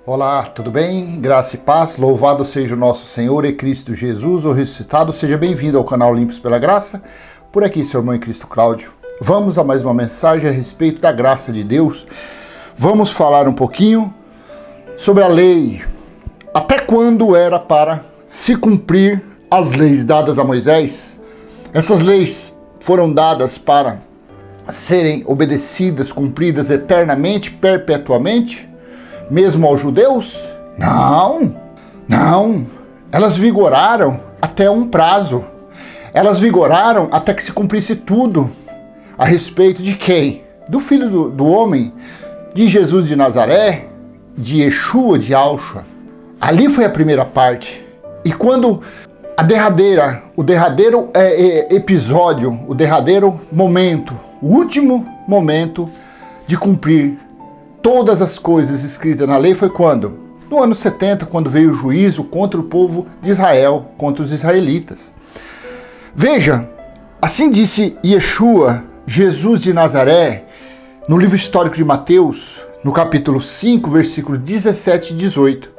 Olá, tudo bem? Graça e paz, louvado seja o nosso Senhor e Cristo Jesus, o ressuscitado. Seja bem-vindo ao canal Limpos pela Graça. Por aqui, seu irmão em Cristo Cláudio. Vamos a mais uma mensagem a respeito da graça de Deus. Vamos falar um pouquinho sobre a lei. Até quando era para se cumprir as leis dadas a Moisés? Essas leis foram dadas para serem obedecidas, cumpridas eternamente, perpetuamente? Mesmo aos judeus? Não. Elas vigoraram até um prazo. Elas vigoraram até que se cumprisse tudo. A respeito de quem? Do Filho do Homem, de Jesus de Nazaré, de Yeshua de Yahshua. Ali foi a primeira parte. E quando o derradeiro episódio, o derradeiro momento, o último momento de cumprir todas as coisas escritas na lei foi quando? No ano 70, quando veio o juízo contra o povo de Israel, contra os israelitas. Veja, assim disse Yeshua, Jesus de Nazaré, no livro histórico de Mateus, no capítulo 5, versículos 17 e 18.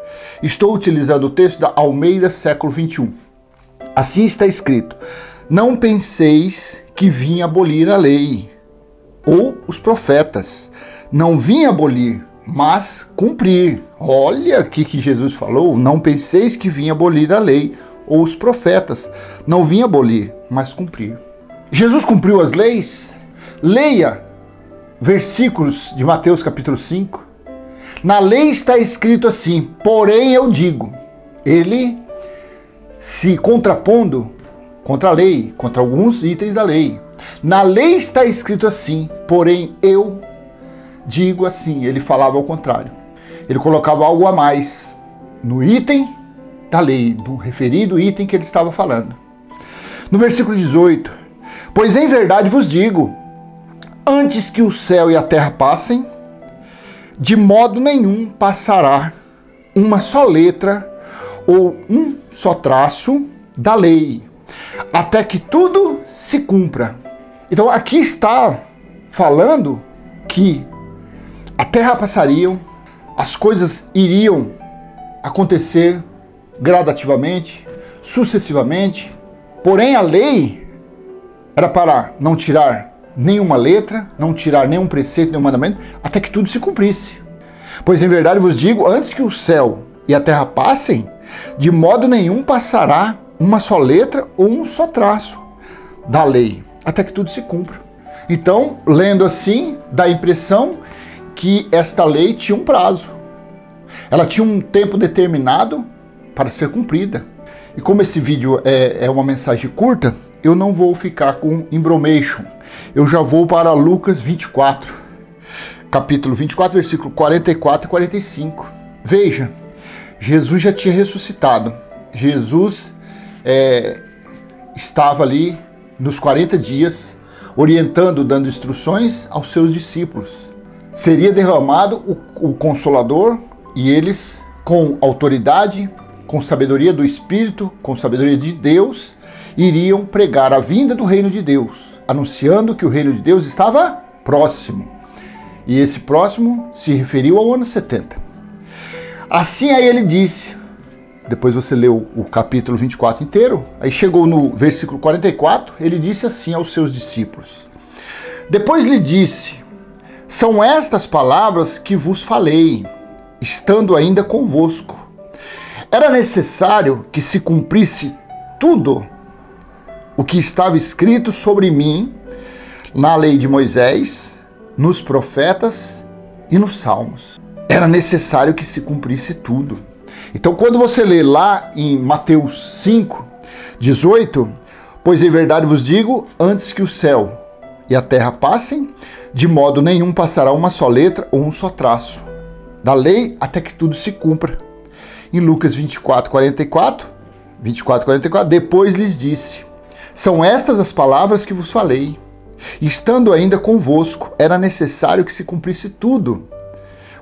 Estou utilizando o texto da Almeida, século 21. Assim está escrito: não penseis que vim abolir a lei, ou os profetas. Não vim abolir, mas cumprir. Olha o que Jesus falou. Não penseis que vim abolir a lei ou os profetas. Não vim abolir, mas cumprir. Jesus cumpriu as leis. Leia versículos de Mateus capítulo 5. Na lei está escrito assim: porém eu digo. Ele se contrapondo contra a lei, contra alguns itens da lei. Na lei está escrito assim: porém eu digo assim. Ele falava ao contrário. Ele colocava algo a mais no item da lei, no referido item que ele estava falando. No versículo 18: pois em verdade vos digo, antes que o céu e a terra passem, de modo nenhum passará uma só letra ou um só traço da lei, até que tudo se cumpra. Então aqui está falando que a terra passaria, as coisas iriam acontecer gradativamente, sucessivamente, porém a lei era para não tirar nenhuma letra, não tirar nenhum preceito, nenhum mandamento, até que tudo se cumprisse. Pois em verdade vos digo, antes que o céu e a terra passem, de modo nenhum passará uma só letra ou um só traço da lei, até que tudo se cumpra. Então, lendo assim, dá a impressão que esta lei tinha um prazo. Ela tinha um tempo determinado para ser cumprida. E como esse vídeo é uma mensagem curta, eu não vou ficar com embromation. Eu já vou para Lucas 24, capítulo 24, versículo 44 e 45. Veja, Jesus já tinha ressuscitado. Jesus estava ali nos 40 dias, orientando, dando instruções aos seus discípulos. Seria derramado o Consolador e eles, com autoridade, com sabedoria do Espírito, com sabedoria de Deus, iriam pregar a vinda do reino de Deus, anunciando que o reino de Deus estava próximo. E esse próximo se referiu ao ano 70. Assim aí ele disse, depois você leu o capítulo 24 inteiro, aí chegou no versículo 44, ele disse assim aos seus discípulos: depois lhe disse: são estas palavras que vos falei, estando ainda convosco. Era necessário que se cumprisse tudo o que estava escrito sobre mim na lei de Moisés, nos profetas e nos salmos. Era necessário que se cumprisse tudo. Então, quando você lê lá em Mateus 5, 18, pois em verdade vos digo, antes que o céu e a terra passem, de modo nenhum passará uma só letra ou um só traço da lei até que tudo se cumpra. Em Lucas 24, 44, depois lhes disse: são estas as palavras que vos falei. Estando ainda convosco, era necessário que se cumprisse tudo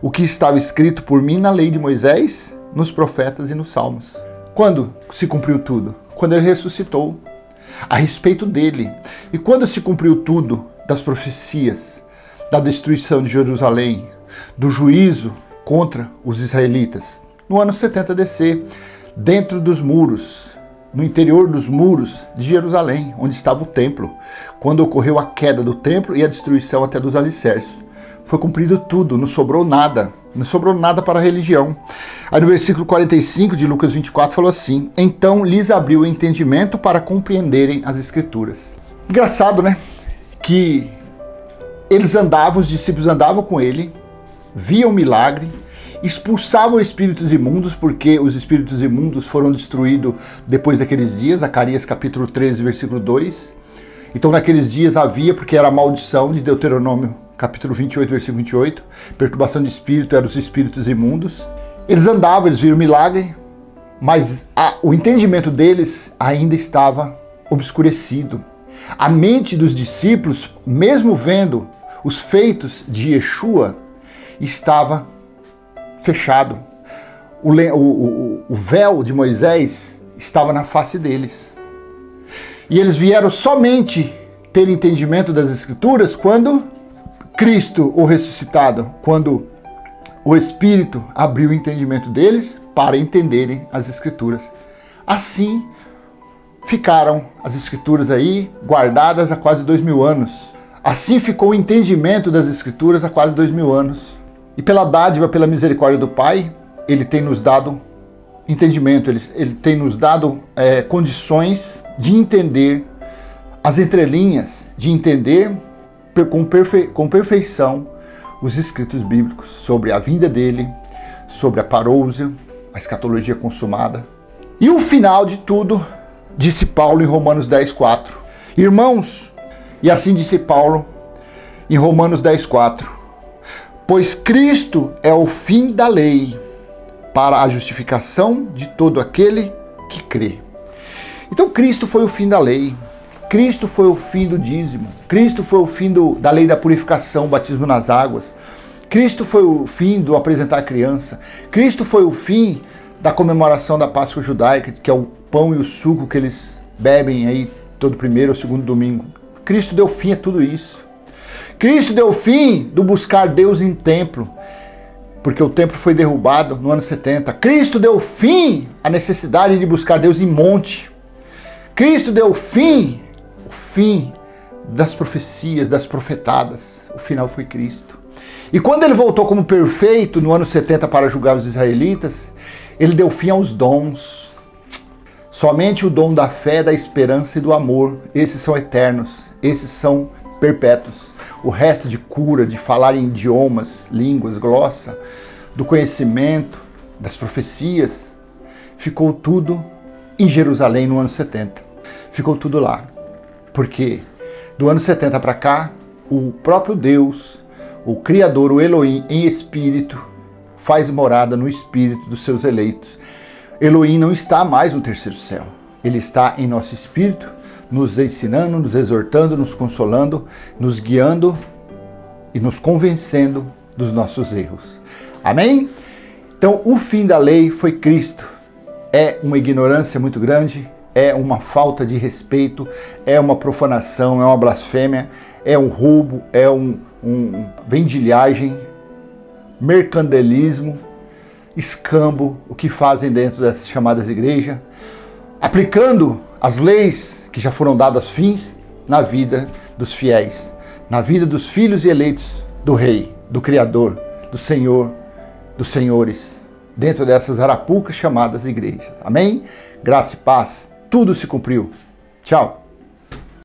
o que estava escrito por mim na lei de Moisés, nos profetas e nos salmos. Quando se cumpriu tudo? Quando ele ressuscitou. A respeito dele. E quando se cumpriu tudo das profecias, da destruição de Jerusalém, do juízo contra os israelitas. No ano 70 DC, dentro dos muros, no interior dos muros de Jerusalém, onde estava o templo, quando ocorreu a queda do templo e a destruição até dos alicerces. Foi cumprido tudo, não sobrou nada para a religião. Aí no versículo 45 de Lucas 24 falou assim: então lhes abriu o entendimento para compreenderem as escrituras. Engraçado, né? Que eles andavam, os discípulos andavam com ele, viam o milagre, expulsavam espíritos imundos, porque os espíritos imundos foram destruídos depois daqueles dias, Zacarias capítulo 13, versículo 2. Então naqueles dias havia, porque era a maldição de Deuteronômio capítulo 28, versículo 28, perturbação de espírito, eram os espíritos imundos. Eles andavam, eles viram o milagre, mas o entendimento deles ainda estava obscurecido. A mente dos discípulos, mesmo vendo os feitos de Yeshua, estava fechado. O véu de Moisés estava na face deles. E eles vieram somente ter entendimento das Escrituras quando Cristo, o ressuscitado, quando o Espírito abriu o entendimento deles para entenderem as Escrituras. Assim ficaram as Escrituras aí guardadas há quase 2000 anos. Assim ficou o entendimento das Escrituras há quase 2000 anos. E pela dádiva, pela misericórdia do Pai, Ele tem nos dado entendimento, Ele tem nos dado condições de entender as entrelinhas, de entender com perfeição os escritos bíblicos sobre a vinda dele, sobre a parousia, a escatologia consumada. E o final de tudo, disse Paulo em Romanos 10:4. Irmãos, e assim disse Paulo em Romanos 10:4. Pois Cristo é o fim da lei para a justificação de todo aquele que crê. Então Cristo foi o fim da lei. Cristo foi o fim do dízimo. Cristo foi o fim da lei da purificação, batismo nas águas. Cristo foi o fim do apresentar a criança. Cristo foi o fim da comemoração da Páscoa judaica, que é o pão e o suco que eles bebem aí todo primeiro ou segundo domingo. Cristo deu fim a tudo isso. Cristo deu fim do buscar Deus em templo, porque o templo foi derrubado no ano 70. Cristo deu fim à necessidade de buscar Deus em monte. Cristo deu o fim das profecias, das profetadas. O final foi Cristo. E quando ele voltou como perfeito no ano 70 para julgar os israelitas, ele deu fim aos dons. Somente o dom da fé, da esperança e do amor. Esses são eternos, esses são perpétuos. O resto de cura, de falar em idiomas, línguas, glossa, do conhecimento, das profecias, ficou tudo em Jerusalém no ano 70. Ficou tudo lá. Porque do ano 70 para cá, o próprio Deus, o Criador, o Elohim, em espírito, faz morada no espírito dos seus eleitos. Elohim não está mais no terceiro céu. Ele está em nosso espírito, nos ensinando, nos exortando, nos consolando, nos guiando e nos convencendo dos nossos erros. Amém? Então, o fim da lei foi Cristo. É uma ignorância muito grande, é uma falta de respeito, é uma profanação, é uma blasfêmia, é um roubo, é vendilhagem, mercantilismo, escambo, o que fazem dentro dessas chamadas igrejas, aplicando as leis que já foram dadas fins na vida dos fiéis, na vida dos filhos e eleitos do Rei, do Criador, do Senhor, dos senhores, dentro dessas arapucas chamadas igrejas. Amém? Graça e paz, tudo se cumpriu. Tchau.